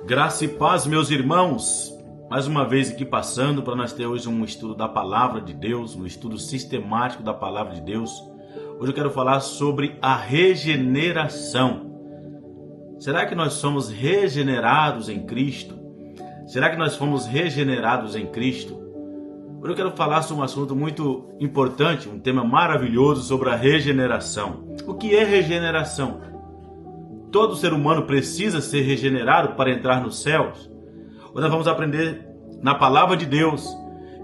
Graça e paz, meus irmãos. Mais uma vez aqui passando para nós ter hoje um estudo da Palavra de Deus, um estudo sistemático da Palavra de Deus. Hoje eu quero falar sobre a regeneração. Será que nós somos regenerados em Cristo? Será que nós fomos regenerados em Cristo? Hoje eu quero falar sobre um assunto muito importante, um tema maravilhoso sobre a regeneração. O que é regeneração? Todo ser humano precisa ser regenerado para entrar nos céus. Hoje nós vamos aprender na palavra de Deus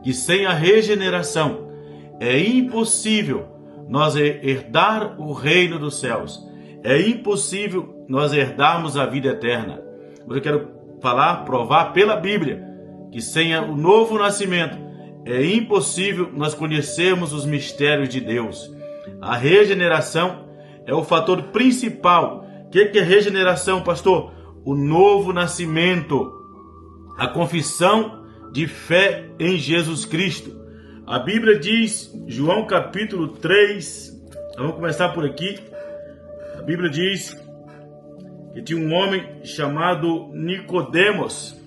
que sem a regeneração é impossível nós herdar o reino dos céus. É impossível nós herdarmos a vida eterna. Hoje eu quero provar pela Bíblia que sem o novo nascimento é impossível nós conhecermos os mistérios de Deus. A regeneração é o fator principal. O que é regeneração, pastor? O novo nascimento, a confissão de fé em Jesus Cristo. A Bíblia diz, João capítulo 3, vamos começar por aqui. A Bíblia diz que tinha um homem chamado Nicodemos,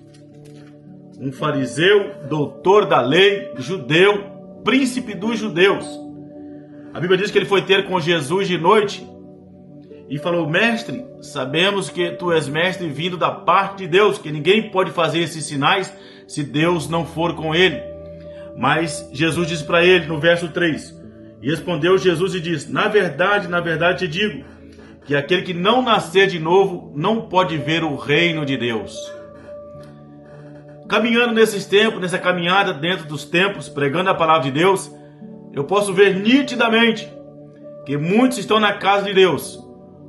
um fariseu, doutor da lei, judeu, príncipe dos judeus. A Bíblia diz que ele foi ter com Jesus de noite e falou: mestre, sabemos que tu és mestre vindo da parte de Deus, que ninguém pode fazer esses sinais se Deus não for com ele. Mas Jesus disse para ele no verso 3, e respondeu Jesus e disse: na verdade te digo, que aquele que não nascer de novo não pode ver o reino de Deus. Caminhando nesses tempos, nessa caminhada dentro dos tempos, pregando a palavra de Deus, eu posso ver nitidamente que muitos estão na casa de Deus.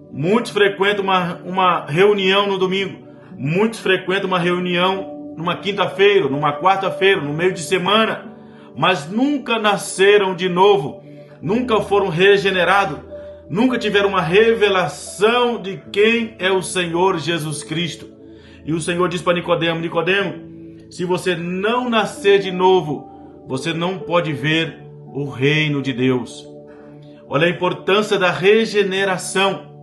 Muitos frequentam uma reunião no domingo. Muitos frequentam uma reunião numa quinta-feira, numa quarta-feira, no meio de semana. Mas nunca nasceram de novo. Nunca foram regenerados. Nunca tiveram uma revelação de quem é o Senhor Jesus Cristo. E o Senhor diz para Nicodemo: Nicodemo, se você não nascer de novo, você não pode ver o reino de Deus. Olha a importância da regeneração.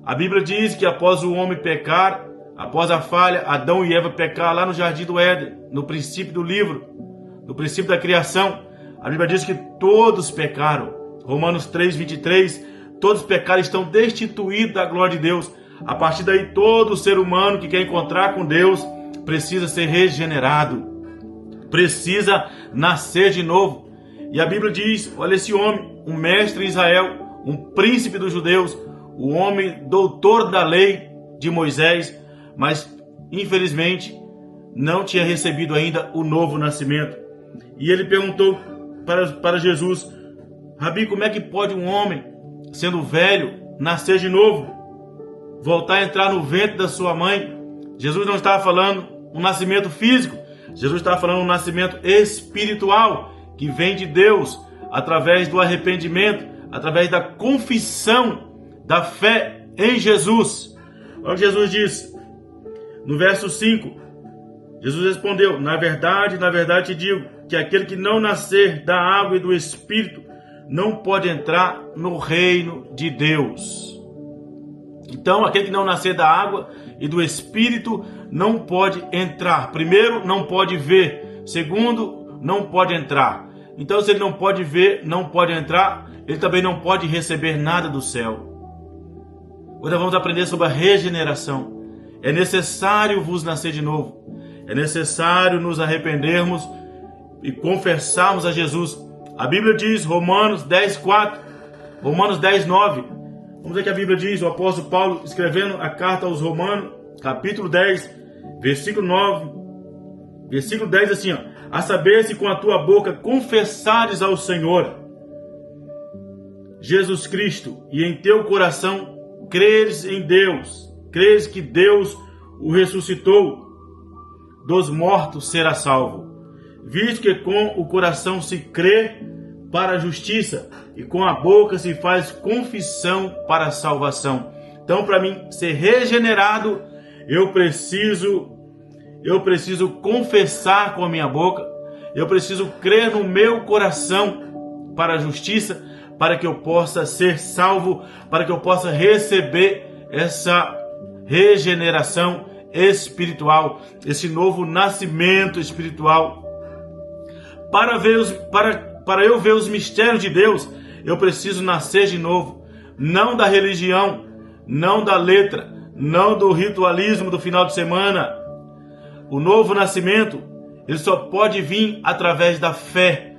A Bíblia diz que após o homem pecar, após a falha, Adão e Eva pecar lá no Jardim do Éden, no princípio do livro, no princípio da criação, a Bíblia diz que todos pecaram. Romanos 3:23, todos pecaram e estão destituídos da glória de Deus. A partir daí, todo ser humano que quer encontrar com Deus precisa ser regenerado, precisa nascer de novo. E a Bíblia diz, olha esse homem, um mestre em Israel, um príncipe dos judeus, o homem doutor da lei de Moisés, mas infelizmente não tinha recebido ainda o novo nascimento. E ele perguntou para Jesus: Rabi, como é que pode um homem, sendo velho, nascer de novo, voltar a entrar no ventre da sua mãe? Jesus não estava falando um nascimento físico, Jesus estava falando um nascimento espiritual, que vem de Deus, através do arrependimento, através da confissão da fé em Jesus. Olha o que Jesus diz no verso 5. Jesus respondeu: na verdade te digo, que aquele que não nascer da água e do Espírito não pode entrar no reino de Deus. Então, aquele que não nascer da água e do Espírito não pode entrar. Primeiro, não pode ver. Segundo, não pode entrar. Então, se ele não pode ver, não pode entrar, ele também não pode receber nada do céu. Hoje vamos aprender sobre a regeneração. É necessário vos nascer de novo. É necessário nos arrependermos e confessarmos a Jesus. A Bíblia diz, Romanos 10:4, Romanos 10:9. Vamos ver o que a Bíblia diz, o apóstolo Paulo escrevendo a carta aos Romanos, capítulo 10, versículo 9. Versículo 10 assim, a saber, se com a tua boca confessares ao Senhor Jesus Cristo e em teu coração creres em Deus, creres que Deus o ressuscitou dos mortos, será salvo. Visto que com o coração se crê para a justiça e com a boca se faz confissão para a salvação. Então, para mim ser regenerado, eu preciso confessar com a minha boca, eu preciso crer no meu coração para a justiça, para que eu possa ser salvo, para que eu possa receber essa regeneração, espiritual, esse novo nascimento espiritual. Para eu ver os mistérios de Deus, eu preciso nascer de novo, não da religião, não da letra, não do ritualismo do final de semana. O novo nascimento, ele só pode vir através da fé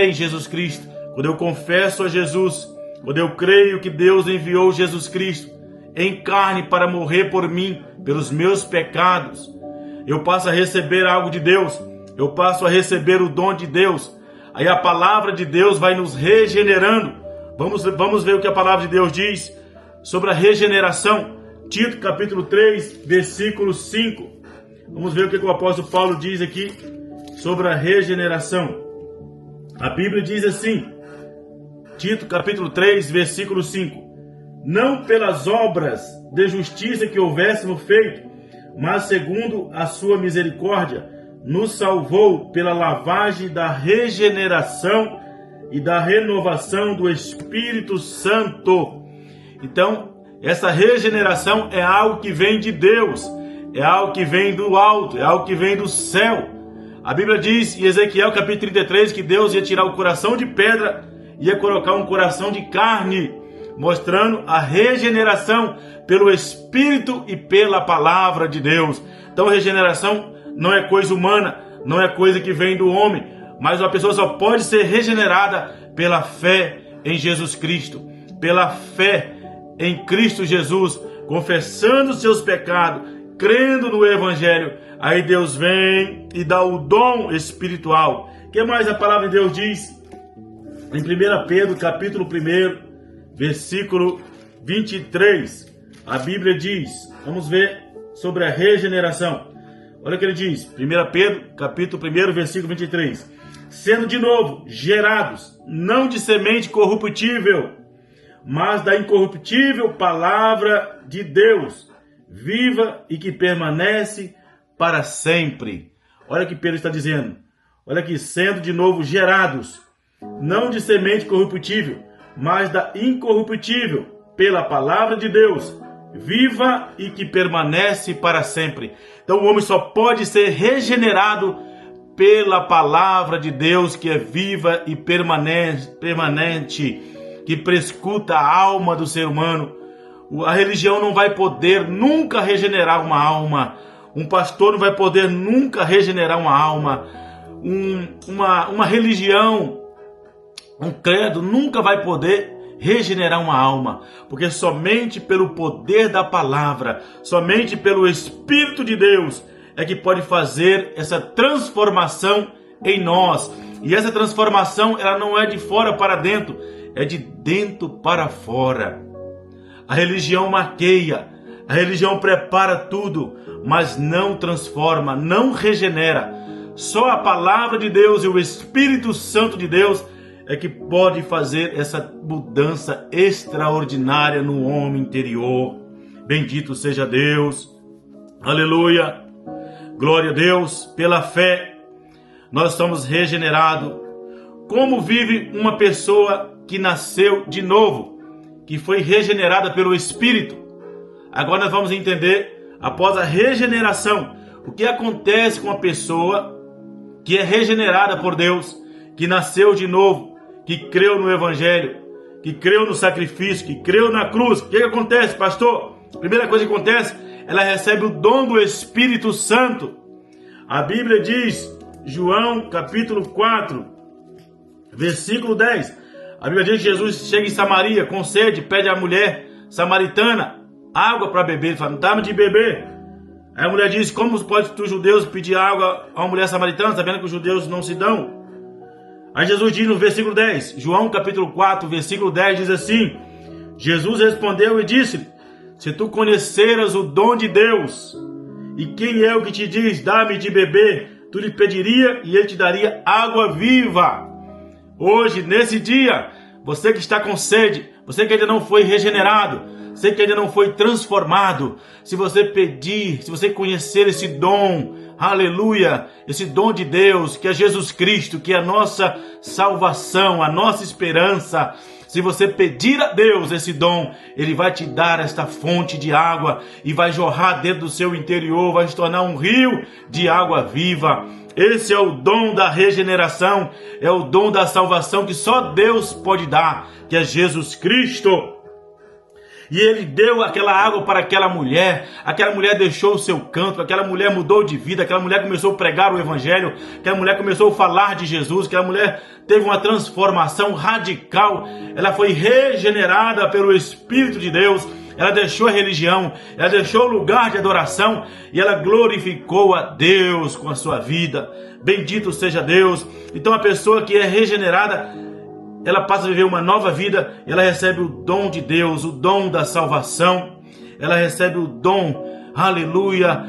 em Jesus Cristo. Quando eu confesso a Jesus, quando eu creio que Deus enviou Jesus Cristo em carne para morrer por mim, pelos meus pecados, eu passo a receber algo de Deus, eu passo a receber o dom de Deus. Aí a palavra de Deus vai nos regenerando. Vamos ver o que a palavra de Deus diz sobre a regeneração. Tito capítulo 3, versículo 5. Vamos ver o que o apóstolo Paulo diz aqui sobre a regeneração. A Bíblia diz assim, Tito capítulo 3, versículo 5. Não pelas obras de justiça que houvéssemos feito, mas segundo a sua misericórdia, nos salvou pela lavagem da regeneração e da renovação do Espírito Santo. Então, essa regeneração é algo que vem de Deus, é algo que vem do alto, é algo que vem do céu. A Bíblia diz em Ezequiel capítulo 33 que Deus ia tirar o coração de pedra e ia colocar um coração de carne, mostrando a regeneração pelo Espírito e pela palavra de Deus. Então, regeneração não é coisa humana, não é coisa que vem do homem, mas uma pessoa só pode ser regenerada pela fé em Jesus Cristo, pela fé em Cristo Jesus, confessando os seus pecados, crendo no Evangelho. Aí Deus vem e dá o dom espiritual. O que mais a palavra de Deus diz? Em 1 Pedro capítulo 1, versículo 23, a Bíblia diz, vamos ver sobre a regeneração. Olha o que ele diz, 1 Pedro capítulo 1, versículo 23. Sendo de novo gerados, não de semente corruptível, mas da incorruptível palavra de Deus, viva e que permanece para sempre. Olha o que Pedro está dizendo. Olha aqui, sendo de novo gerados, não de semente corruptível, mas da incorruptível, pela palavra de Deus, viva e que permanece para sempre. Então o homem só pode ser regenerado pela palavra de Deus, que é viva e permanente, que prescuta a alma do ser humano. A religião não vai poder nunca regenerar uma alma. Um pastor não vai poder nunca regenerar uma alma. Uma religião, um credo nunca vai poder regenerar uma alma, porque somente pelo poder da palavra, somente pelo Espírito de Deus é que pode fazer essa transformação em nós. E essa transformação, ela não é de fora para dentro, é de dentro para fora. A religião maqueia, a religião prepara tudo, mas não transforma, não regenera. Só a palavra de Deus e o Espírito Santo de Deus é que pode fazer essa mudança extraordinária no homem interior. Bendito seja Deus. Aleluia. Glória a Deus. Pela fé, nós somos regenerados. Como vive uma pessoa que nasceu de novo, que foi regenerada pelo Espírito? Agora nós vamos entender, após a regeneração, o que acontece com a pessoa que é regenerada por Deus, que nasceu de novo, que creu no Evangelho, que creu no sacrifício, que creu na cruz. O que acontece, pastor? A primeira coisa que acontece, ela recebe o dom do Espírito Santo. A Bíblia diz, João capítulo 4, versículo 10. A Bíblia diz que Jesus chega em Samaria com sede, pede à mulher samaritana água para beber. Ele fala, dá-me de beber. Aí a mulher diz, como pode tu, judeus, pedir água a uma mulher samaritana, sabendo que os judeus não se dão? Aí Jesus diz no versículo 10, João capítulo 4, versículo 10, diz assim, Jesus respondeu e disse, se tu conheceras o dom de Deus, e quem é o que te diz, dá-me de beber, tu lhe pediria e ele te daria água viva. Hoje, nesse dia, você que está com sede, você que ainda não foi regenerado, você que ainda não foi transformado, se você pedir, se você conhecer esse dom, aleluia, esse dom de Deus, que é Jesus Cristo, que é a nossa salvação, a nossa esperança, Se você pedir a Deus esse dom, Ele vai te dar esta fonte de água e vai jorrar dentro do seu interior, vai se tornar um rio de água viva. Esse é o dom da regeneração, é o dom da salvação que só Deus pode dar, que é Jesus Cristo. E Ele deu aquela água para aquela mulher deixou o seu canto, aquela mulher mudou de vida, aquela mulher começou a pregar o Evangelho, aquela mulher começou a falar de Jesus, aquela mulher teve uma transformação radical, ela foi regenerada pelo Espírito de Deus, ela deixou a religião, ela deixou o lugar de adoração e ela glorificou a Deus com a sua vida. Bendito seja Deus. Então a pessoa que é regenerada, ela passa a viver uma nova vida, ela recebe o dom de Deus, o dom da salvação, ela recebe o dom, aleluia,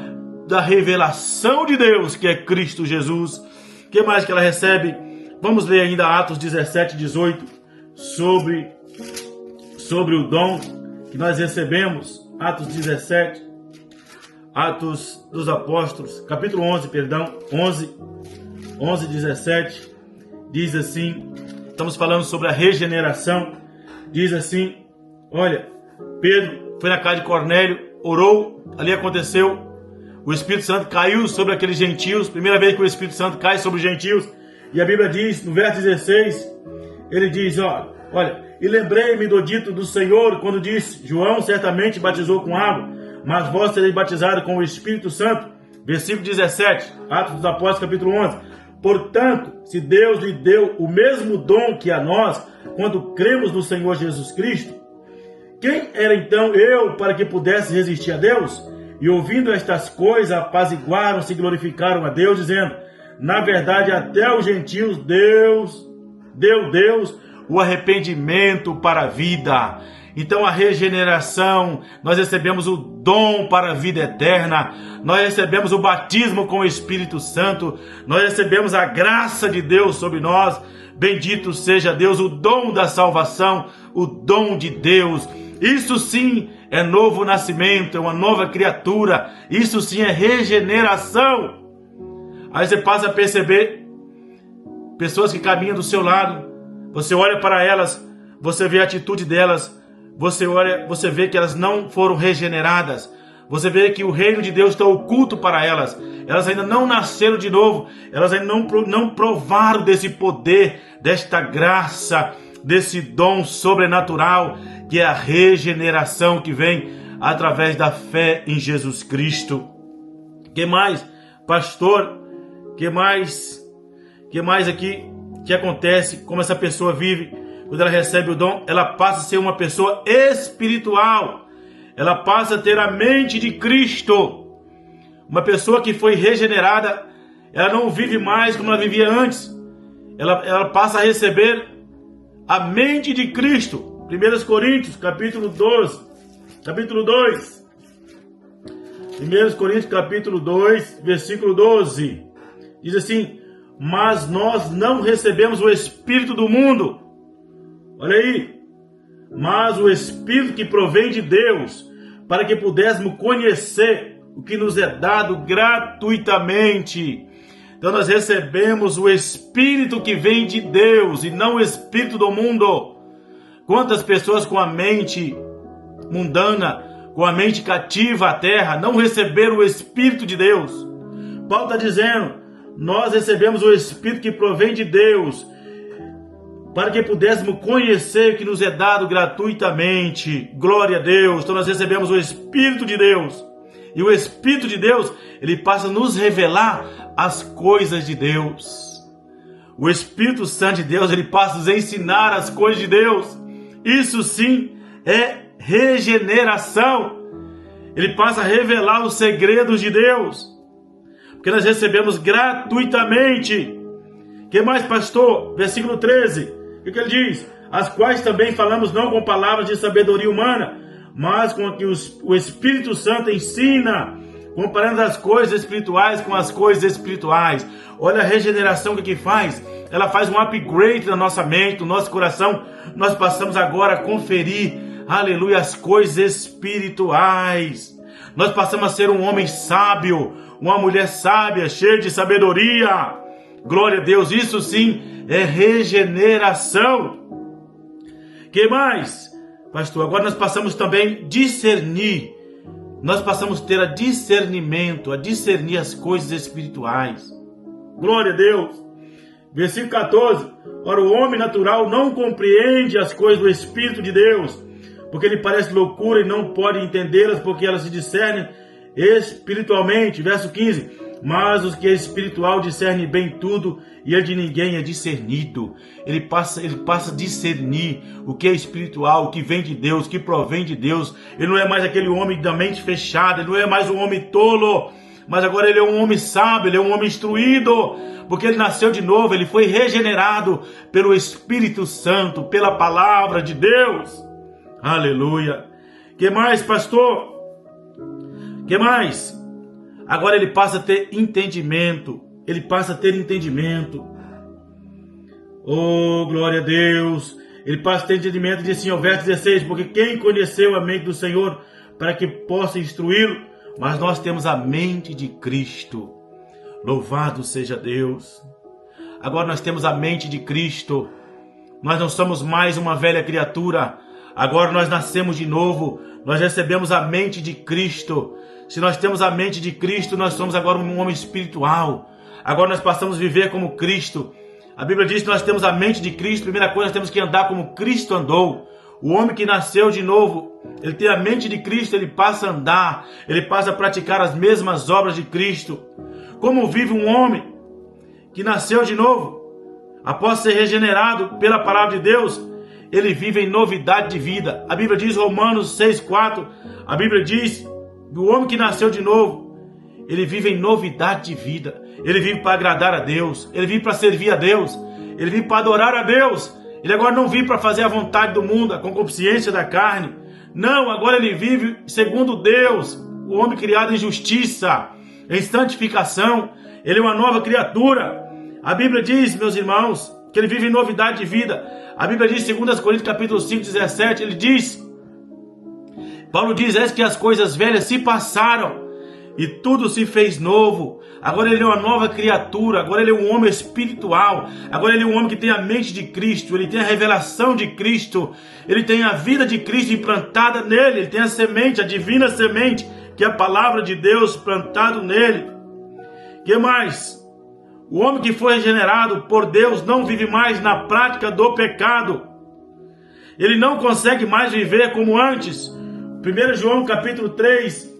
da revelação de Deus, que é Cristo Jesus. O que mais que ela recebe? Vamos ler ainda Atos 17, 18, sobre o dom que nós recebemos. Atos 17, Atos dos Apóstolos, capítulo 11, 17, diz assim... Estamos falando sobre a regeneração. Diz assim, olha, Pedro foi na casa de Cornélio, orou, ali aconteceu, o Espírito Santo caiu sobre aqueles gentios, primeira vez que o Espírito Santo cai sobre os gentios, e a Bíblia diz, no verso 16, ele diz, olha, e lembrei-me do dito do Senhor, quando disse, João certamente batizou com água, mas vós sereis batizados com o Espírito Santo. Versículo 17, Atos dos Apóstolos, capítulo 11. Portanto, se Deus lhe deu o mesmo dom que a nós, quando cremos no Senhor Jesus Cristo, quem era então eu para que pudesse resistir a Deus? E ouvindo estas coisas, apaziguaram-se e glorificaram a Deus, dizendo, na verdade, até os gentios deu Deus o arrependimento para a vida. Então a regeneração, nós recebemos o dom para a vida eterna, nós recebemos o batismo com o Espírito Santo, nós recebemos a graça de Deus sobre nós. Bendito seja Deus, o dom da salvação, o dom de Deus. Isso sim é novo nascimento, é uma nova criatura, isso sim é regeneração. Aí você passa a perceber pessoas que caminham do seu lado, você olha para elas, você vê a atitude delas, você vê que elas não foram regeneradas. Você vê que o reino de Deus está oculto para elas. Elas ainda não nasceram de novo. Elas ainda não provaram desse poder, desta graça, desse dom sobrenatural, que é a regeneração que vem através da fé em Jesus Cristo. Que mais, pastor? Que mais aqui que acontece? Como essa pessoa vive? Quando ela recebe o dom, ela passa a ser uma pessoa espiritual. Ela passa a ter a mente de Cristo. Uma pessoa que foi regenerada, ela não vive mais como ela vivia antes. Ela passa a receber a mente de Cristo. 1 Coríntios, capítulo 2. 1 Coríntios, capítulo 2, versículo 12. Diz assim, mas nós não recebemos o Espírito do mundo. Olha aí, mas o Espírito que provém de Deus, para que pudéssemos conhecer o que nos é dado gratuitamente. Então nós recebemos o Espírito que vem de Deus e não o Espírito do mundo. Quantas pessoas com a mente mundana, com a mente cativa à terra, não receberam o Espírito de Deus? Paulo está dizendo, nós recebemos o Espírito que provém de Deus, para que pudéssemos conhecer o que nos é dado gratuitamente. Glória a Deus. Então nós recebemos o Espírito de Deus. E o Espírito de Deus, ele passa a nos revelar as coisas de Deus. O Espírito Santo de Deus, ele passa a nos ensinar as coisas de Deus. Isso sim é regeneração. Ele passa a revelar os segredos de Deus. Porque nós recebemos gratuitamente. O que mais, pastor? Versículo 13. O que ele diz? As quais também falamos não com palavras de sabedoria humana, mas com o que o Espírito Santo ensina, comparando as coisas espirituais com as coisas espirituais. Olha a regeneração que faz. Ela faz um upgrade na nossa mente, no nosso coração. Nós passamos agora a conferir, aleluia, as coisas espirituais. Nós passamos a ser um homem sábio, uma mulher sábia, cheia de sabedoria. Glória a Deus, isso sim é regeneração. Que mais, pastor? Agora nós passamos também a discernir. Nós passamos a ter discernimento, a discernir as coisas espirituais. Glória a Deus. Versículo 14. Ora, o homem natural não compreende as coisas do Espírito de Deus, porque lhe parece loucura e não pode entendê-las, porque elas se discernem espiritualmente. Verso 15. Mas os que é espiritual discernem bem tudo, e a de ninguém é discernido. Ele passa a discernir o que é espiritual, o que vem de Deus, o que provém de Deus. Ele não é mais aquele homem da mente fechada, ele não é mais um homem tolo, mas agora ele é um homem sábio, ele é um homem instruído, porque ele nasceu de novo, ele foi regenerado pelo Espírito Santo, pela palavra de Deus. Aleluia. Que mais, pastor? Que mais? Agora ele passa a ter entendimento. Ele passa a ter entendimento. Oh, glória a Deus. Ele passa a ter entendimento. Diz assim, o verso 16. Porque quem conheceu a mente do Senhor para que possa instruí-lo? Mas nós temos a mente de Cristo. Louvado seja Deus. Agora nós temos a mente de Cristo. Nós não somos mais uma velha criatura. Agora nós nascemos de novo. Nós recebemos a mente de Cristo. Se nós temos a mente de Cristo, nós somos agora um homem espiritual. Agora nós passamos a viver como Cristo. A Bíblia diz que nós temos a mente de Cristo. Primeira coisa, nós temos que andar como Cristo andou. O homem que nasceu de novo, ele tem a mente de Cristo, ele passa a andar, ele passa a praticar as mesmas obras de Cristo. Como vive um homem que nasceu de novo, após ser regenerado pela palavra de Deus, ele vive em novidade de vida. A Bíblia diz, Romanos 6,4, a Bíblia diz, do homem que nasceu de novo, ele vive em novidade de vida. Ele vive para agradar a Deus, ele vive para servir a Deus, ele vive para adorar a Deus. Ele agora não vive para fazer a vontade do mundo, a concupiscência da carne. Não, agora ele vive segundo Deus, o homem criado em justiça, em santificação. Ele é uma nova criatura. A Bíblia diz, meus irmãos, que ele vive em novidade de vida. A Bíblia diz, 2 Coríntios capítulo 5, 17, ele diz, Paulo diz, é que as coisas velhas se passaram e tudo se fez novo. Agora ele é uma nova criatura, agora ele é um homem espiritual, agora ele é um homem que tem a mente de Cristo, ele tem a revelação de Cristo, ele tem a vida de Cristo implantada nele, ele tem a semente, a divina semente, que é a palavra de Deus plantado nele. Que mais? O homem que foi regenerado por Deus não vive mais na prática do pecado. Ele não consegue mais viver como antes. 1 João capítulo 3,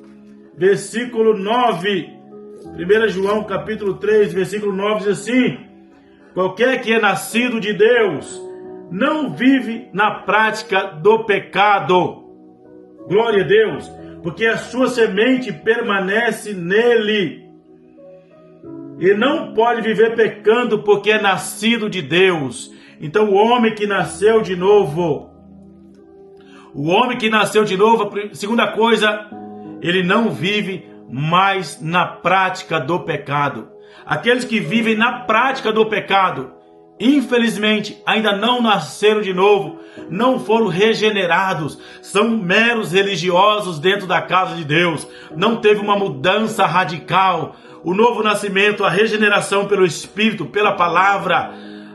versículo 9. 1 João capítulo 3, versículo 9 diz assim: qualquer que é nascido de Deus não vive na prática do pecado. Glória a Deus, porque a sua semente permanece nele. E não pode viver pecando porque é nascido de Deus. Então o homem que nasceu de novo, segunda coisa, ele não vive mais na prática do pecado. Aqueles que vivem na prática do pecado, infelizmente, ainda não nasceram de novo, não foram regenerados, são meros religiosos dentro da casa de Deus. Não teve uma mudança radical. O novo nascimento, a regeneração pelo Espírito, pela palavra,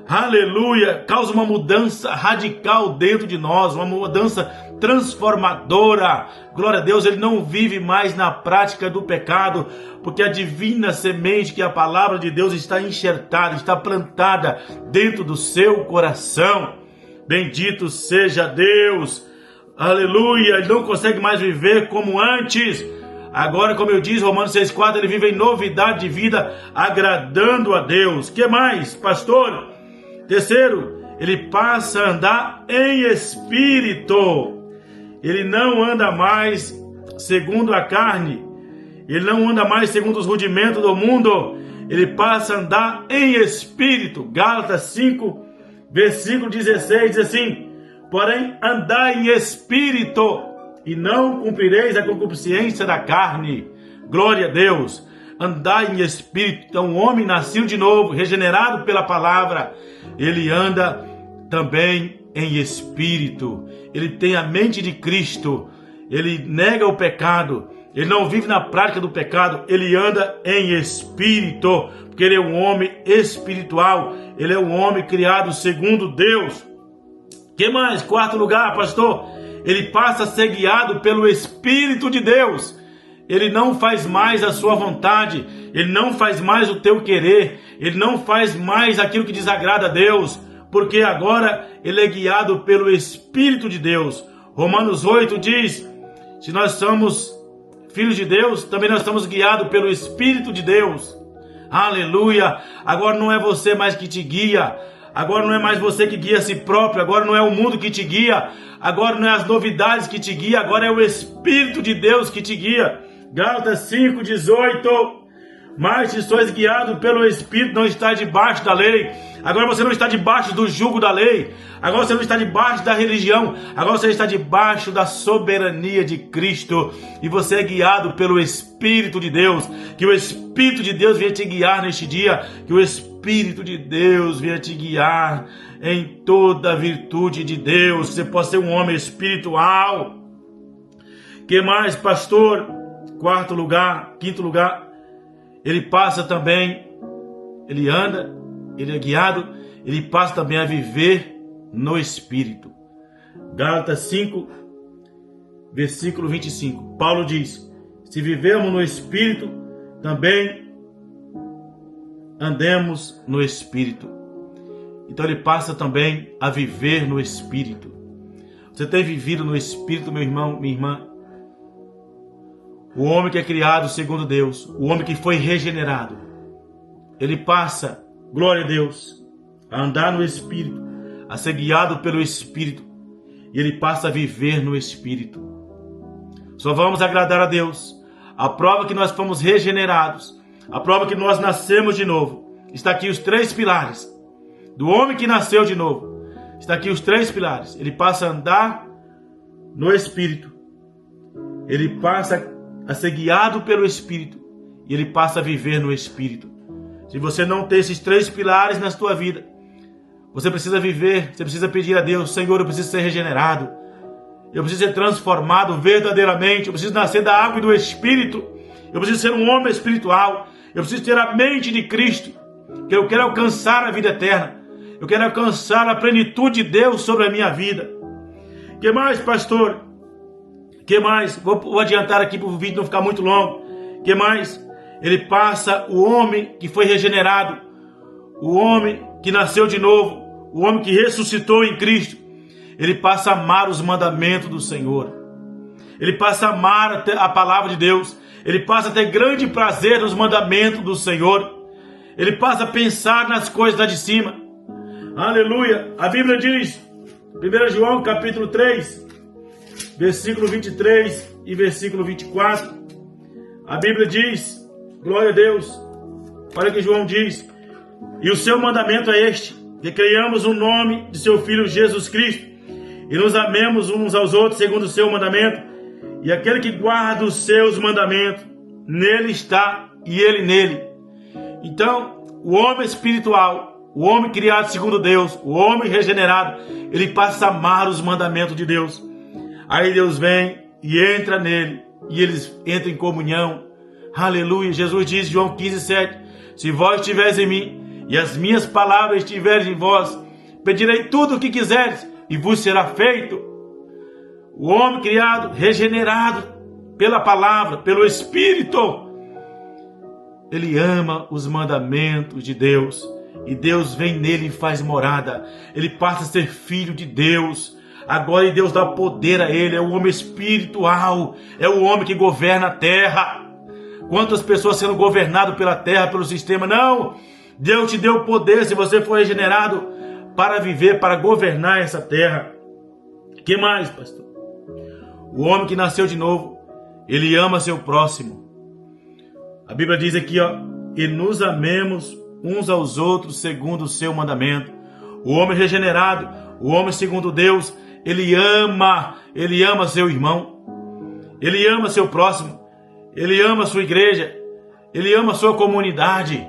aleluia, causa uma mudança radical dentro de nós, uma mudança transformadora. Glória a Deus, ele não vive mais na prática do pecado, porque a divina semente, que é a palavra de Deus, está enxertada, está plantada dentro do seu coração. Bendito seja Deus, aleluia. Ele não consegue mais viver como antes. Agora, como eu disse, Romanos 6,4, ele vive em novidade de vida, agradando a Deus. Que mais, pastor? Terceiro, ele passa a andar em espírito. Ele não anda mais segundo a carne. Ele não anda mais segundo os rudimentos do mundo. Ele passa a andar em espírito. Gálatas 5, versículo 16, diz assim: porém, andai em espírito, e não cumprireis a concupiscência da carne. Glória a Deus. Andai em espírito. Então, o homem nascido de novo, regenerado pela palavra, ele anda também em espírito. Ele tem a mente de Cristo. Ele nega o pecado. Ele não vive na prática do pecado. Ele anda em espírito, porque ele é um homem espiritual. Ele é um homem criado segundo Deus. Que mais? Quarto lugar, pastor, ele passa a ser guiado pelo Espírito de Deus. Ele não faz mais a sua vontade, ele não faz mais o teu querer, ele não faz mais aquilo que desagrada a Deus, porque agora ele é guiado pelo Espírito de Deus. Romanos 8 diz, se nós somos filhos de Deus, também nós estamos guiados pelo Espírito de Deus. Aleluia! Agora não é você mais que te guia, agora não é mais você que guia a si próprio, agora não é o mundo que te guia, agora não é as novidades que te guia, agora é o Espírito de Deus que te guia. Gálatas 5:18. Mas se sois guiados pelo Espírito, não está debaixo da lei. Agora você não está debaixo do jugo da lei. Agora você não está debaixo da religião. Agora você está debaixo da soberania de Cristo. E você é guiado pelo Espírito de Deus. Que o Espírito de Deus venha te guiar neste dia. Que o Espírito de Deus venha te guiar em toda a virtude de Deus. Você pode ser um homem espiritual. Que mais, pastor? Quinto lugar. Ele passa também, ele anda, ele é guiado, ele passa também a viver no Espírito. Gálatas 5, versículo 25. Paulo diz, se vivemos no Espírito, também andemos no Espírito. Então ele passa também a viver no Espírito. Você tem vivido no Espírito, meu irmão, minha irmã? O homem que é criado segundo Deus, o homem que foi regenerado, ele passa, glória a Deus, a andar no Espírito, a ser guiado pelo Espírito, e ele passa a viver no Espírito. Só vamos agradar a Deus. A prova que nós fomos regenerados, a prova que nós nascemos de novo, está aqui os 3 pilares do homem que nasceu de novo. Está aqui os 3 pilares. Ele passa a andar no Espírito, ele passa a ser guiado pelo Espírito e ele passa a viver no Espírito. Se você não tem esses 3 pilares na sua vida, você precisa viver, você precisa pedir a Deus, Senhor, eu preciso ser regenerado, eu preciso ser transformado verdadeiramente, eu preciso nascer da água e do Espírito, eu preciso ser um homem espiritual, eu preciso ter a mente de Cristo, que eu quero alcançar a vida eterna, eu quero alcançar a plenitude de Deus sobre a minha vida. Que mais, pastor? Que mais? Vou adiantar aqui para o vídeo não ficar muito longo. Que mais? Ele passa o homem que foi regenerado, o homem que nasceu de novo, o homem que ressuscitou em Cristo. Ele passa a amar os mandamentos do Senhor. Ele passa a amar a palavra de Deus. Ele passa a ter grande prazer nos mandamentos do Senhor. Ele passa a pensar nas coisas lá de cima. Aleluia! A Bíblia diz, 1 João capítulo 3, versículo 23 e versículo 24. A Bíblia diz, glória a Deus, olha o que João diz, e o seu mandamento é este, que creiamos o nome de seu Filho Jesus Cristo, e nos amemos uns aos outros segundo o seu mandamento, e aquele que guarda os seus mandamentos, nele está e ele nele. Então, o homem espiritual, o homem criado segundo Deus, o homem regenerado, ele passa a amar os mandamentos de Deus. Aí Deus vem e entra nele, e eles entram em comunhão. Aleluia! Jesus diz, João 15:7, se vós estiveres em mim, e as minhas palavras estiverem em vós, pedirei tudo o que quiseres, e vos será feito. O homem criado, regenerado pela palavra, pelo Espírito, ele ama os mandamentos de Deus, e Deus vem nele e faz morada. Ele passa a ser filho de Deus. Agora Deus dá poder a ele, é o homem espiritual, é o homem que governa a terra. Quantas pessoas sendo governadas pela terra, pelo sistema? Não, Deus te deu poder, se você for regenerado, para viver, para governar essa terra. Que mais, pastor? O homem que nasceu de novo, ele ama seu próximo. A Bíblia diz aqui, e nos amemos uns aos outros segundo o seu mandamento. O homem regenerado, o homem segundo Deus, ele ama seu irmão, ele ama seu próximo, ele ama sua igreja, ele ama sua comunidade.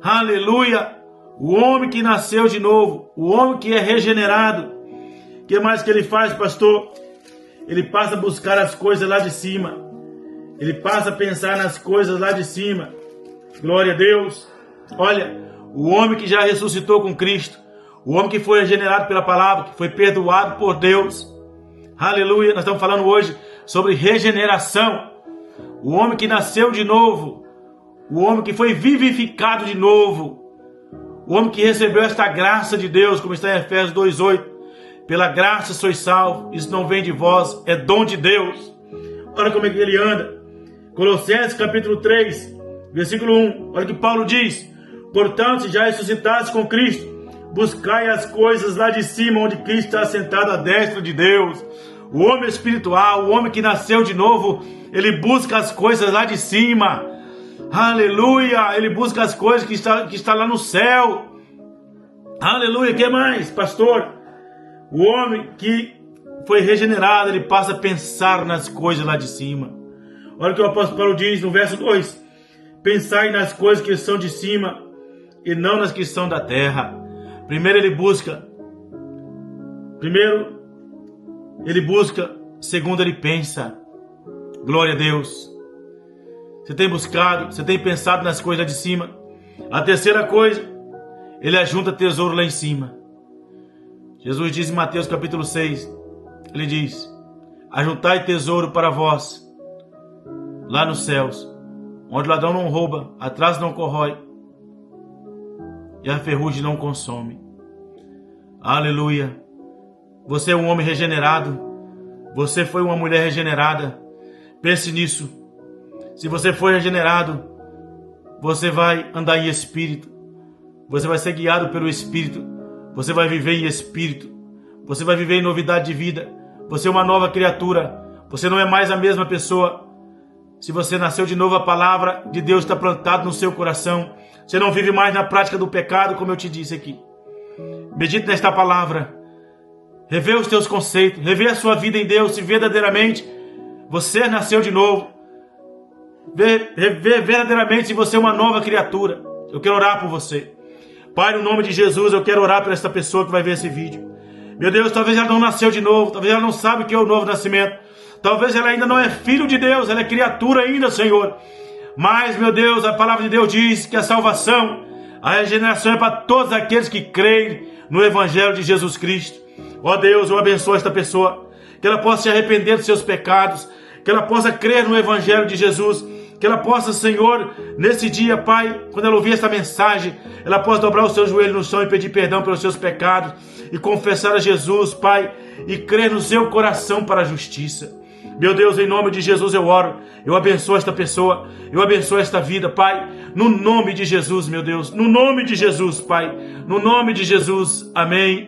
Aleluia! O homem que nasceu de novo, o homem que é regenerado, o que mais que ele faz, pastor? Ele passa a buscar as coisas lá de cima, ele passa a pensar nas coisas lá de cima. Glória a Deus! Olha, o homem que já ressuscitou com Cristo, O homem que foi regenerado pela palavra, que foi perdoado por Deus. Aleluia. Nós estamos falando hoje sobre regeneração. O homem que nasceu de novo. O homem que foi vivificado de novo. O homem que recebeu esta graça de Deus, como está em Efésios 2:8. Pela graça sois salvos. Isso não vem de vós, é dom de Deus. Olha como é que ele anda. Colossenses capítulo 3, versículo 1. Olha o que Paulo diz. Portanto, se já ressuscitaste com Cristo, buscai as coisas lá de cima, onde Cristo está sentado à destra de Deus. O homem espiritual, o homem que nasceu de novo, ele busca as coisas lá de cima. Aleluia! Ele busca as coisas que está lá no céu. Aleluia! O que mais, pastor? O homem que foi regenerado, ele passa a pensar nas coisas lá de cima. Olha o que o apóstolo Paulo diz no verso 2. Pensai nas coisas que são de cima e não nas que são da terra. Primeiro ele busca. Segundo ele pensa. Glória a Deus. Você tem buscado, você tem pensado nas coisas lá de cima. A terceira coisa, ele ajunta tesouro lá em cima. Jesus diz em Mateus capítulo 6, ele diz: ajuntai tesouro para vós, lá nos céus, onde o ladrão não rouba, a traça não corrói, e a ferrugem não consome. Aleluia. Você é um homem regenerado. Você foi uma mulher regenerada. Pense nisso. Se você for regenerado, você vai andar em espírito. Você vai ser guiado pelo Espírito. Você vai viver em espírito. Você vai viver em novidade de vida. Você é uma nova criatura. Você não é mais a mesma pessoa. Se você nasceu de novo, a palavra de Deus está plantada no seu coração. Você não vive mais na prática do pecado, como eu te disse aqui. Medite nesta palavra. Revê os teus conceitos. Revê a sua vida em Deus. Se verdadeiramente você nasceu de novo. Revê verdadeiramente se você é uma nova criatura. Eu quero orar por você. Pai, no nome de Jesus, eu quero orar por essa pessoa que vai ver esse vídeo. Meu Deus, talvez ela não nasceu de novo. Talvez ela não sabe o que é o novo nascimento. Talvez ela ainda não é filho de Deus. Ela é criatura ainda, Senhor. Mas, meu Deus, a palavra de Deus diz que a salvação, a regeneração é para todos aqueles que creem no Evangelho de Jesus Cristo. Ó Deus, eu abençoo esta pessoa. Que ela possa se arrepender dos seus pecados. Que ela possa crer no Evangelho de Jesus. Que ela possa, Senhor, nesse dia, Pai, quando ela ouvir essa mensagem, ela possa dobrar o seu joelho no chão e pedir perdão pelos seus pecados. E confessar a Jesus, Pai, e crer no seu coração para a justiça. Meu Deus, em nome de Jesus eu oro. Eu abençoo esta pessoa. Eu abençoo esta vida, Pai. No nome de Jesus, meu Deus. No nome de Jesus, Pai. No nome de Jesus. Amém.